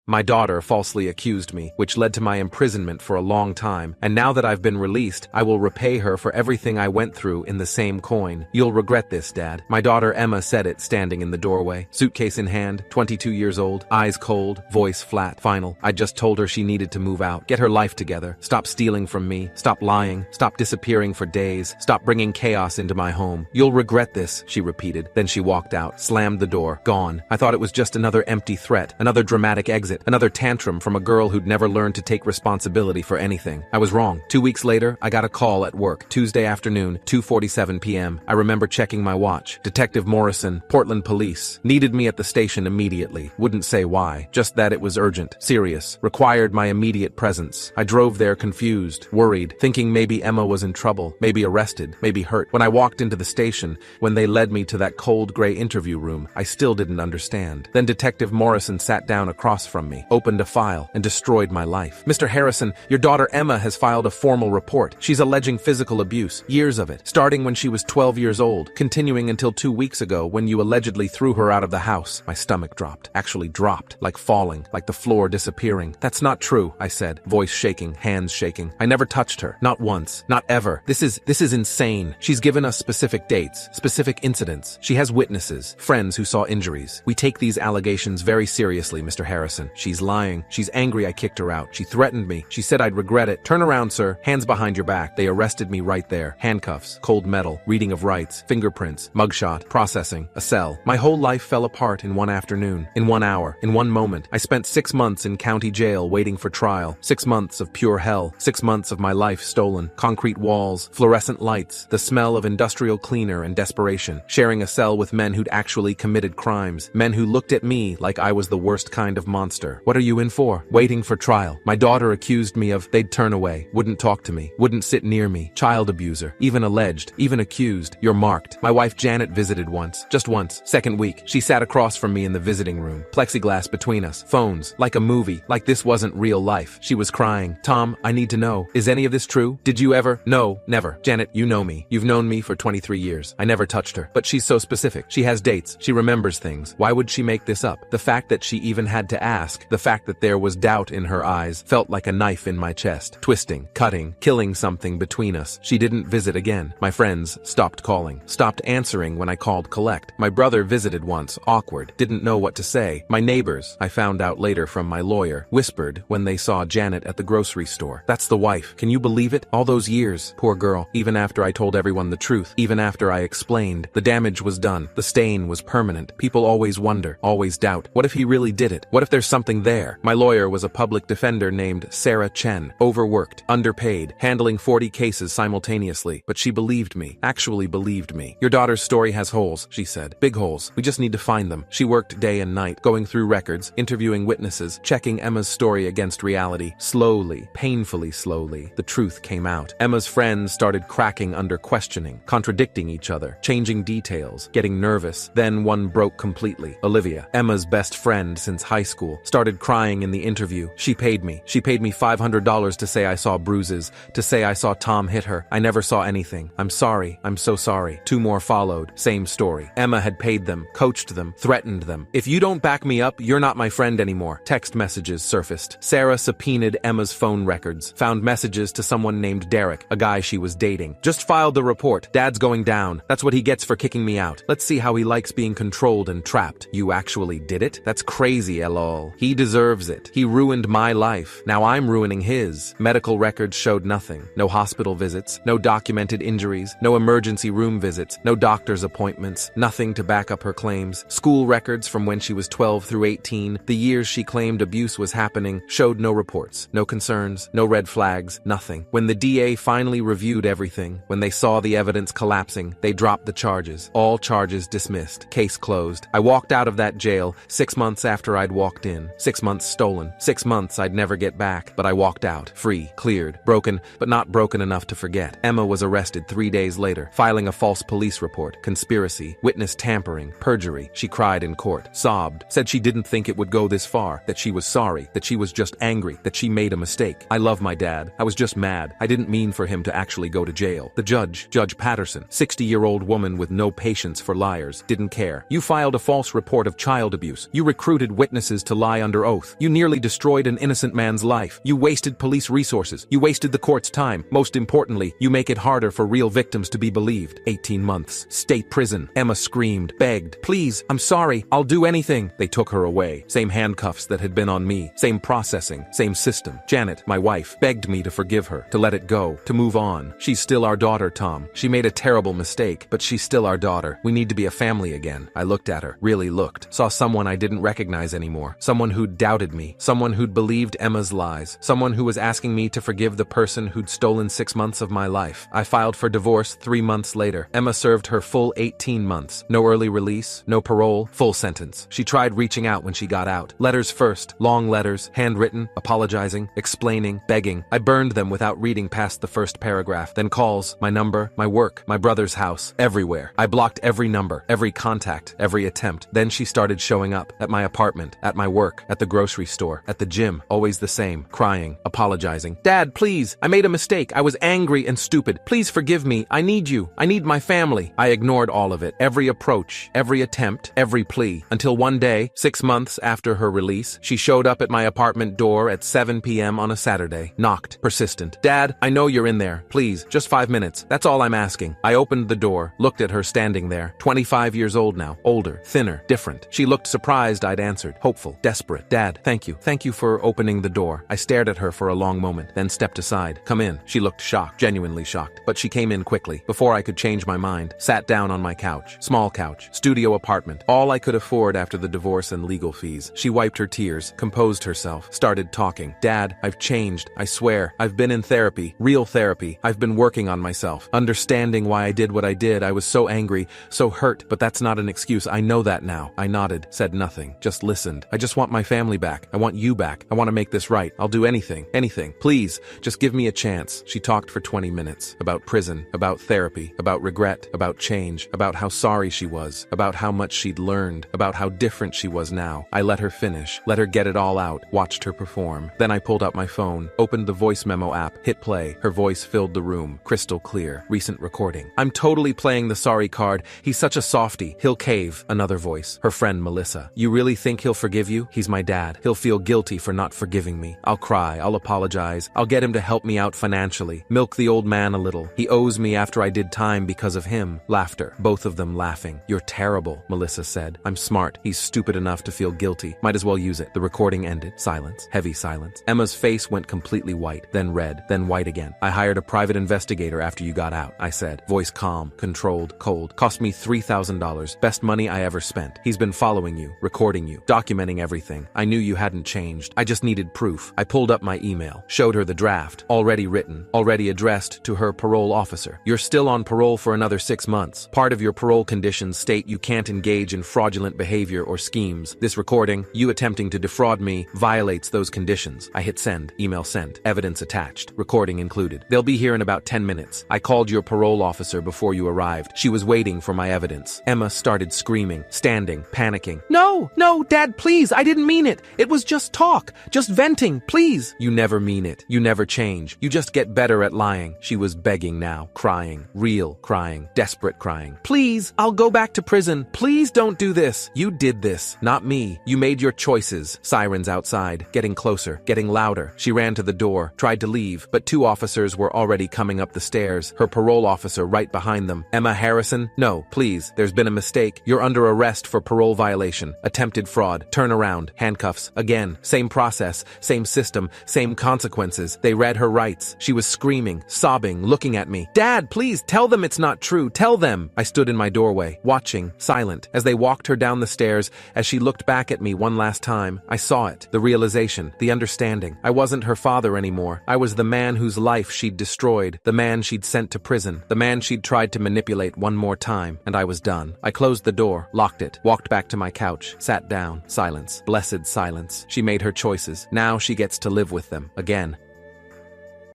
My daughter falsely accused me, which led to my imprisonment for a long time, and now that I've been released, I will repay her for everything I went through in the same coin. You'll regret this, Dad. My daughter Emma said it standing in the doorway, suitcase in hand, 22 years old, eyes cold, voice flat. Final. I just told her she needed to move out, get her life together, stop stealing from me, stop lying, stop disappearing for days, stop bringing chaos into my home. You'll regret this, she repeated. Then she walked out, slammed the door, gone. I thought it was just another empty threat, another dramatic exit, another tantrum from a girl who'd never learned to take responsibility for anything. I was wrong. 2 weeks later, I got a call at work, Tuesday afternoon, 2:47 p.m. I remember checking my watch. Detective Morrison, Portland Police, needed me at the station immediately. Wouldn't say why, just that it was urgent, serious, required my immediate presence. I drove there confused, worried, thinking maybe Emma was in trouble, maybe arrested, maybe hurt. When I walked into the station, when they led me to that cold gray interview room, I still didn't understand. Then Detective Morrison sat down across from me, opened a file, and destroyed my life. Mr. Harrison, your daughter Emma has filed a formal report. She's alleging physical abuse, years of it, starting when she was 12 years old, continuing until 2 weeks ago when you allegedly threw her out of the house. My stomach dropped, actually dropped, like falling, like the floor disappearing. That's not true, I said, voice shaking, hands shaking. I never touched her, not once, not ever. This is insane. She's given us specific dates, specific incidents. She has witnesses, friends who saw injuries. We take these allegations very seriously, Mr. Harrison. She's lying. She's angry I kicked her out. She threatened me. She said I'd regret it. Turn around, sir. Hands behind your back. They arrested me right there. Handcuffs, cold metal, reading of rights, fingerprints, mugshot, processing, a cell. My whole life fell apart in one afternoon, in 1 hour, in one moment. I spent 6 months in county jail waiting for trial. 6 months of pure hell. 6 months of my life stolen. Concrete walls, fluorescent lights, the smell of industrial cleaner and desperation. Sharing a cell with men who'd actually committed crimes. Men who looked at me like I was the worst kind of monster. What are you in for? Waiting for trial. My daughter accused me of, they'd turn away, wouldn't talk to me, wouldn't sit near me. Child abuser. Even alleged, even accused. You're marked. My wife Janet visited once. Just once. Second week. She sat across from me in the visiting room. Plexiglass between us. Phones. Like a movie. Like this wasn't real life. She was crying. Tom, I need to know. Is any of this true? Did you ever? No, never. Janet, you know me. You've known me for 23 years. I never touched her. But she's so specific. She has dates. She remembers things. Why would she make this up? The fact that she even had to ask, the fact that there was doubt in her eyes, felt like a knife in my chest. Twisting, cutting, killing something between us. She didn't visit again. My friends stopped calling. Stopped answering when I called collect. My brother visited once. Awkward. Didn't know what to say. My neighbors, I found out later from my lawyer, whispered when they saw Janet at the grocery store. That's the wife. Can you believe it? All those years. Poor girl. Even after I told everyone the truth, even after I explained, the damage was done. The stain was permanent. People always wonder, always doubt. What if he really did it? What if there's something there? My lawyer was a public defender named Sarah Chen. Overworked, underpaid, handling 40 cases simultaneously. But she believed me. Actually believed me. Your daughter's story has holes, she said. Big holes. We just need to find them. She worked day and night, going through records, interviewing witnesses, checking Emma's story against reality. Slowly, painfully slowly, the truth came out. Emma's friends started cracking under questioning, contradicting each other, changing details, getting nervous. Then one broke completely. Olivia, Emma's best friend since high school, started crying in the interview. She paid me. She paid me $500 to say I saw bruises, to say I saw Tom hit her. I never saw anything. I'm sorry. I'm so sorry. 2 more followed. Same story. Emma had paid them, coached them, threatened them. If you don't back me up, you're not my friend anymore. Text messages surfaced. Sarah subpoenaed Emma's phone records, found messages to someone named Derek, a guy she was dating. Just filed the report. Dad's going down. That's what he gets for kicking me out. Let's see how he likes being controlled and trapped. You actually did it? That's crazy, lol. He deserves it. He ruined my life. Now I'm ruining his. Medical records showed nothing. No hospital visits, no documented injuries, no emergency room visits, no doctor's appointments, nothing to back up her claims. School records from when she was 12 through 18, the years she claimed abuse was happening, showed no reports, no concerns, no red flags, nothing. When the DA finally reviewed everything, when they saw the evidence collapsing, they dropped the charges. All charges dismissed. Case closed. I walked out of that jail 6 months after I'd walked in. 6 months stolen. 6 months I'd never get back. But I walked out. Free. Cleared. Broken, but not broken enough to forget. Emma was arrested 3 days later, filing a false police report. Conspiracy. Witness tampering. Perjury. She cried in court. Sobbed. Said she didn't think it would go this far. That she was sorry. That she was just angry. That she made a mistake. I love my dad. I was just mad. I didn't mean for him to actually go to jail. The judge, Judge Patterson, 60-year-old woman with no patience for liars, didn't care. You filed a false report of child abuse. You recruited witnesses to lie lie under oath. You nearly destroyed an innocent man's life. You wasted police resources. You wasted the court's time. Most importantly, you make it harder for real victims to be believed. 18 months. State prison. Emma screamed, begged, please, I'm sorry, I'll do anything. They took her away. Same handcuffs that had been on me. Same processing. Same system. Janet, my wife, begged me to forgive her, to let it go, to move on. She's still our daughter, Tom. She made a terrible mistake, but she's still our daughter. We need to be a family again. I looked at her, really looked, saw someone I didn't recognize anymore, someone who'd doubted me, someone who'd believed Emma's lies, someone who was asking me to forgive the person who'd stolen 6 months of my life. I filed for divorce 3 months later. Emma served her full 18 months. No early release, no parole, full sentence. She tried reaching out when she got out. Letters first, long letters, handwritten, apologizing, explaining, begging. I burned them without reading past the first paragraph. Then calls, my number, my work, my brother's house, everywhere. I blocked every number, every contact, every attempt. Then she started showing up at my apartment, at my work, at the grocery store, at the gym, always the same, crying, apologizing. Dad, please, I made a mistake. I was angry and stupid. Please forgive me. I need you. I need my family. I ignored all of it, every approach, every attempt, every plea, until one day, 6 months after her release, she showed up at my apartment door at 7 p.m. on a Saturday, knocked, persistent. Dad, I know you're in there. Please, just 5 minutes. That's all I'm asking. I opened the door, looked at her standing there, 25 years old now, older, thinner, different. She looked surprised I'd answered, hopeful, desperate. Dad, thank you. Thank you for opening the door. I stared at her for a long moment, then stepped aside. Come in. She looked shocked, genuinely shocked, but she came in quickly. Before I could change my mind, sat down on my couch. Small couch, studio apartment, all I could afford after the divorce and legal fees. She wiped her tears, composed herself, started talking. Dad, I've changed. I swear. I've been in therapy, real therapy. I've been working on myself, understanding why I did what I did. I was so angry, so hurt, but that's not an excuse. I know that now. I nodded, said nothing, just listened. I just want my family back. I want you back. I want to make this right. I'll do anything, anything. Please, just give me a chance. She talked for 20 minutes, about prison, about therapy, about regret, about change, about how sorry she was, about how much she'd learned, about how different she was now. I let her finish, let her get it all out, watched her perform. Then I pulled out my phone, opened the voice memo app, hit play. Her voice filled the room, crystal clear. Recent recording. I'm totally playing the sorry card. He's such a softie. He'll cave. Another voice. Her friend Melissa. You really think he'll forgive you? He's my dad. He'll feel guilty for not forgiving me. I'll cry. I'll apologize. I'll get him to help me out financially. Milk the old man a little. He owes me after I did time because of him. Laughter. Both of them laughing. You're terrible, Melissa said. I'm smart. He's stupid enough to feel guilty. Might as well use it. The recording ended. Silence. Heavy silence. Emma's face went completely white, then red, then white again. I hired a private investigator after you got out, I said. Voice calm, controlled, cold. Cost me $3,000. Best money I ever spent. He's been following you, recording you, documenting everything. I knew you hadn't changed. I just needed proof. I pulled up my email, showed her the draft, already written, already addressed to her parole officer. You're still on parole for another 6 months. Part of your parole conditions state you can't engage in fraudulent behavior or schemes. This recording, you attempting to defraud me, violates those conditions. I hit send. Email sent. Evidence attached. Recording included. They'll be here in about 10 minutes. I called your parole officer before you arrived. She was waiting for my evidence. Emma started screaming, standing, panicking. No, Dad, please, I didn't mean it. It was just talk, just venting, please. You never mean it. You never change. You just get better at lying. She was begging now, crying, real crying, desperate crying. Please, I'll go back to prison. Please don't do this. You did this, not me. You made your choices. Sirens outside, getting closer, getting louder. She ran to the door, tried to leave, but 2 officers were already coming up the stairs, her parole officer right behind them. Emma Harrison? No, please, there's been a mistake. You're under arrest for parole violation, attempted fraud, turn around, handcuffs. Again, same process, same system, same consequences. They read her rights. She was screaming, sobbing, looking at me. Dad, please, tell them it's not true. Tell them. I stood in my doorway, watching, silent, as they walked her down the stairs. As she looked back at me one last time, I saw it, the realization, the understanding. I wasn't her father anymore. I was the man whose life she'd destroyed, the man she'd sent to prison, the man she'd tried to manipulate one more time, and I was done. I closed the door, locked it, walked back to my couch, sat down. Silence. Blessed silence. She made her choices. Now she gets to live with them. Again.